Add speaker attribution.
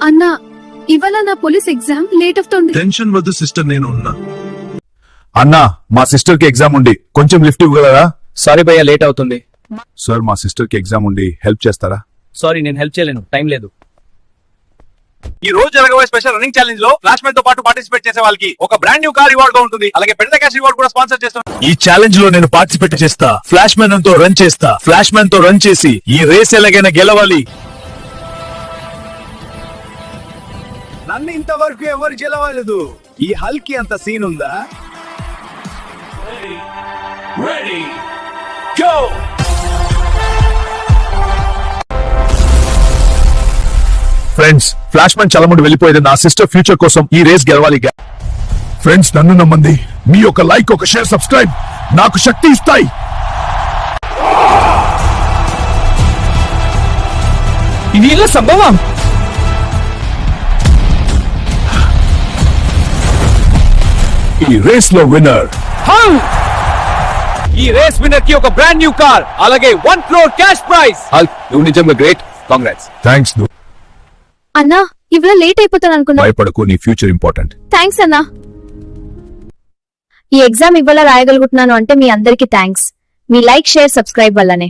Speaker 1: అన్నా ఇవాళ నా పోలీస్ ఎగ్జామ్ లేట్ అవుతుంది.
Speaker 2: టెన్షన్ వద్దు సిస్టర్, నేను ఉన్నా.
Speaker 3: అన్నా మా సిస్టర్ కి ఎగ్జామ్ ఉంది, కొంచెం లిఫ్ట్ ఇవ్వగలరా?
Speaker 4: సారీ భయ్యా, లేట్ అవుతుంది.
Speaker 3: సార్ మా సిస్టర్ కి ఎగ్జామ్ ఉండి హెల్ప్ చేస్తారా?
Speaker 4: సారీ, నేను హెల్ప్ చేయలేను, టైం లేదు.
Speaker 5: ఈ రోజు జరగబోయే స్పెషల్ రన్నింగ్ ఛాలెంజ్ లో ఫ్లాష్ మ్యాన్ తో పాటు పార్టిసిపేట్ చేసే వాళ్ళకి ఒక బ్రాండ్ న్యూ కార్ రివార్డ్ గా ఉంటుంది. అలాగే పెద్ద క్యాష్ రివార్డ్ కూడా స్పాన్సర్ చేస్తాం.
Speaker 3: ఈ ఛాలెంజ్ లో నేను పార్టిసిపేట్ చేస్తా. ఫ్లాష్ మ్యాన్ తో రన్ చేస్తా. ఫ్లాష్ మ్యాన్ తో రన్ చేసి ఈ రేస్ ఎలాగైనా గెలవాలి.
Speaker 5: నన్ను ఇంతవరకు ఎవరు గెలవలేదు. ఈ హల్కి అంత సీన్ ఉందా?
Speaker 3: ఫ్రెండ్స్, ఫ్లాష్ మ్యాన్ చాలా ముందు వెళ్ళిపోయేది. నా సిస్టర్ ఫ్యూచర్ కోసం ఈ రేస్ గెలవాలి. ఫ్రెండ్స్, నన్ను నమ్మండి. మీ ఒక లైక్, ఒక షేర్, సబ్స్క్రైబ్ నాకు శక్తి ఇస్తాయి.
Speaker 4: ఇది ఇలా సంభవం?
Speaker 3: ఈ రేస్ లో విన్నర్.
Speaker 4: ఈ రేస్ విన్నర్ కి ఒక బ్రాండ్ న్యూ కార్, అలాగే 1 crore క్యాష్ ప్రైజ్. నువ్వు నిజంగా గ్రేట్, కాంగ్రాట్స్.
Speaker 3: థ్యాంక్స్.
Speaker 1: అన్నా ఇవాళ లేట్ అయిపోతాను అనుకున్నా.
Speaker 3: భయపడకు, నీ ఫ్యూచర్ ఇంపార్టెంట్.
Speaker 1: థ్యాంక్స్ అన్నా. ఈ ఎగ్జామ్ ఇవాళ రాయగలుగుతున్నాను అంటే మీ అందరికీ థ్యాంక్స్. మీ లైక్, షేర్, సబ్స్క్రైబ్ వల్లనే.